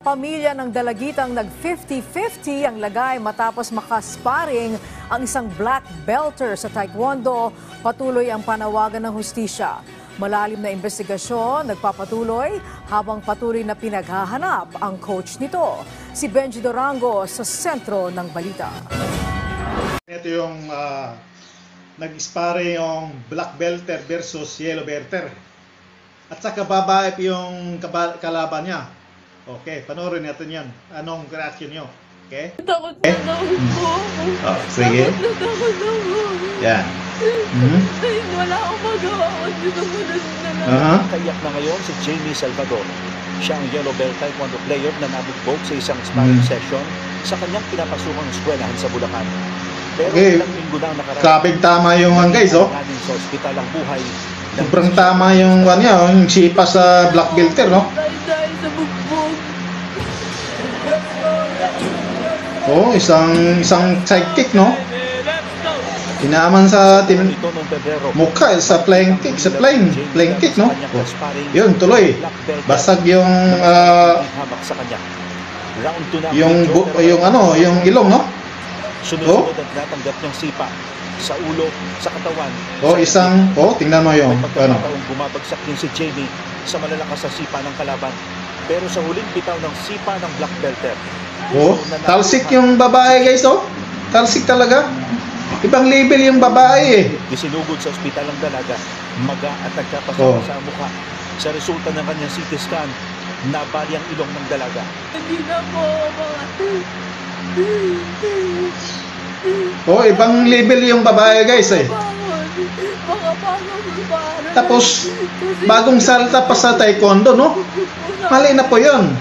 Pamilya ng dalagitang nag-50-50 ang lagay matapos makasparing ang isang black belter sa taekwondo. Patuloy ang panawagan ng hustisya. Malalim na investigasyon nagpapatuloy habang patuloy na pinaghahanap ang coach nito. Si Benji Dorango sa sentro ng balita. Ito yung nag-spare yung black belter versus yellow belter. At saka babae yung kalaban niya. Okay, panoorin natin yan. Anong reaction nyo? Okay? Takot na po. Oh, sige. Takot na po. Yan. Wala akong magawa. Dito mo na Kayak na ngayon si Jamie Salvador. Siya ang yellow belt taekwondo player na nabugbog sa isang sparring session sa kanyang pinapasukang eskwelahan sa Bulacan. Pero ilang linggo na nakaraan. Sabing tama yung guys, oh. Sa ospital ang buhay. Sobrang tama yung yung sipa sa black belter, no? Dahil sa bugbog. Oh, isang sidekick, no? Inaaman sa mukha sa flying kick, flying kick, no? Oh, yun, tuloy. Basag yung yung ilong, no? Sunod-sunod ang natanggap niyang sipa sa ulo, sa katawan. Tingnan mo yung bumabagsak din si Jamie sa malalakas sa sipa ng kalaban. Pero sa huling bitaw ng sipa ng black belter. Talsik yung babae, guys, oh. Talsik talaga. Ibang level yung babae, eh. Isinugod sa ospital ng dalaga, maga at nagkapasama sa mukha. Sa resulta ng kanyang CT scan, nabali ang ilong ng dalaga. Hindi na po Ibang level yung babae, guys, eh. Tapos, bagong salta pa sa taekwondo, no? Mali na po yun.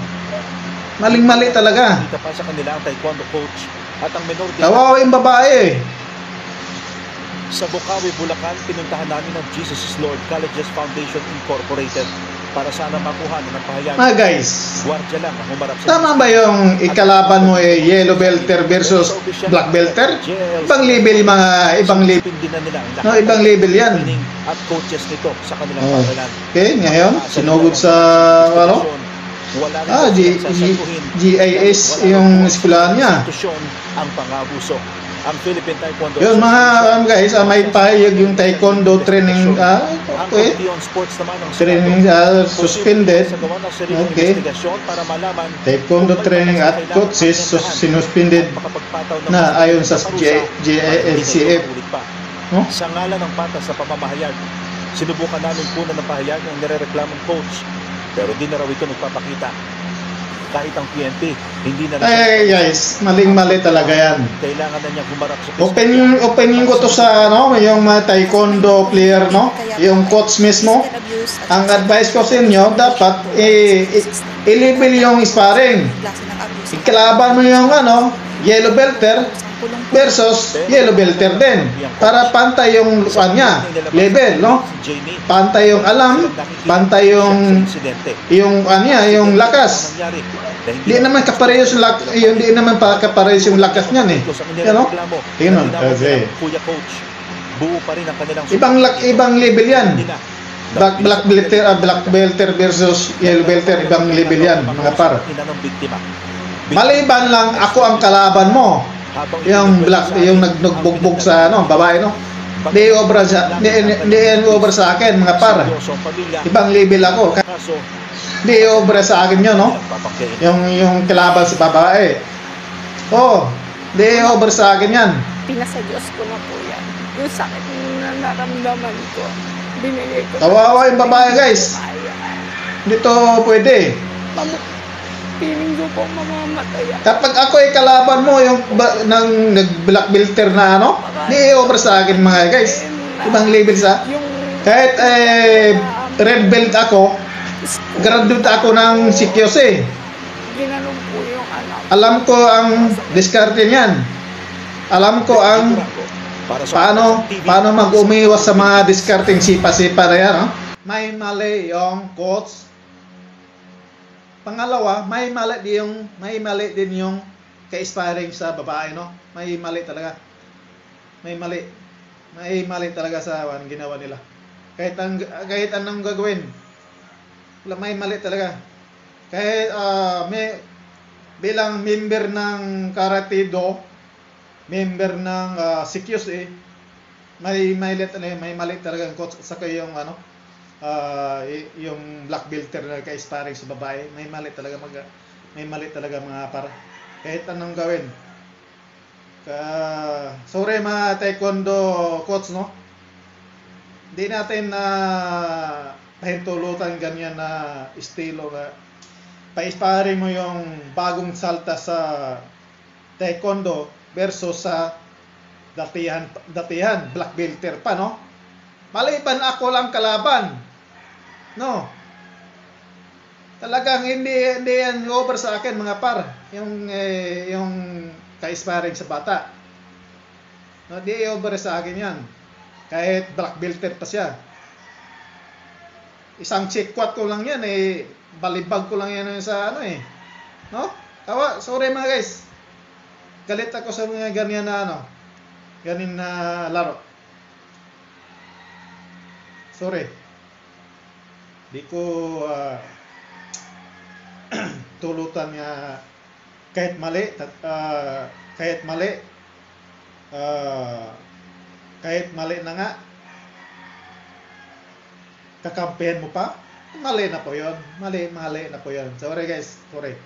Maling-mali talaga. Kita pa sa kanila ang taekwondo coach at ang menor din. Kawawa yung babae, eh. Sa Bukawi, Bulacan, pinuntahan namin ang Jesus is Lord Colleges Foundation Incorporated para sana makuha ng pahayag. Mga guys, guardia lang ang humarap sa tama ba yung ikalaban mo yellow belter versus black belter? Ibang level, ibang level. No, ibang level yan. At coaches nito sa kanilang paaralan. Okay, ngayon, sinugod sa GIS yung eskwelahan niya. Ang pangabuso. Ang Philippine Taekwondo. Yun mga guys, may pahayag yung taekwondo training training suspended. Okay. Taekwondo training at coaches sinuspended na ayon sa GILCF. No? Sa ngalan ng patas sa pamamahayag, sinubukan namin kunan ng pahayag ng nirereklamong coach, pero di na raw ito nagpapakita. Kahit ang PNP, hindi na guys, maling-mali talaga yan. Kailangan na niya humarap sa opening ko to sa yung mga taekwondo player, no? Yung coach mismo. Ang advice ko sa inyo, dapat i-level yung sparring. Ikalaban mo yung yellow belter versus yellow belter din. Para pantay yung level, no? Pantay yung alam, pantay yung yung lakas. Hindi naman kaparehas yung kaparehas yung lakas niyan, eh. Ano? Tingnan. Okay. Ibang level yan. Black belter versus yellow belter, ibang level yan, mga par. Maliban lang ako ang kalaban mo. Yung nagbugbog sa babae, no? Di over sa akin, mga par. Ibang level ako. Di over sa akin yun, no? Yung kalaban sa babae. Di over sa akin yan. Pinasa Diyos ko na po yan. Yung sakit na naramdaman ko, binigay ko. Kawawa yung babae, guys. Dito pwede. Piling ko po mamamatay. Kapag ako kalaban mo yung nag-black belter na di over sa akin, mga guys. Ibang level sa kahit red belt ako, graduate ako ng CQC. Ginanong po yung anak. Alam ko ang diskarte niyan. Alam ko ang paano mag-umiwas sa mga diskarting sipa-sipa na yan, no? May mali yung coach. Pangalawa, may mali din yung ka-sparring sa babae, no? May mali talaga. May mali talaga sa ginawa nila. Kahit anong gagawin, may mali talaga. Kahit bilang member ng Karate Do, member ng CQC, may mali talaga ang coach, saka yung yung black belter na ka-sparring sa babae, may mali talaga mga para kahit anong gawin. Sorry mga taekwondo coach, no, hindi natin na pahintulutan ganyan na estilo na pa-sparring mo yung bagong salta sa taekwondo versus sa datihan black belter pa, no? Maliban ako lang kalaban, no? Talagang hindi yan over sa akin mga par, yung ka-sparring sa bata, no? Di over sa akin yan kahit black belter pa siya. Isang check-quat ko lang yan, balibag ko lang yan sa no? Sorry mga guys, galit ako sa mga ganyan na ganin na laro. Sorry, di ko tulutan nga kahit mali na nga kakampihan mo pa, mali na po yun. Mali na po yun. Sorry guys, sorry.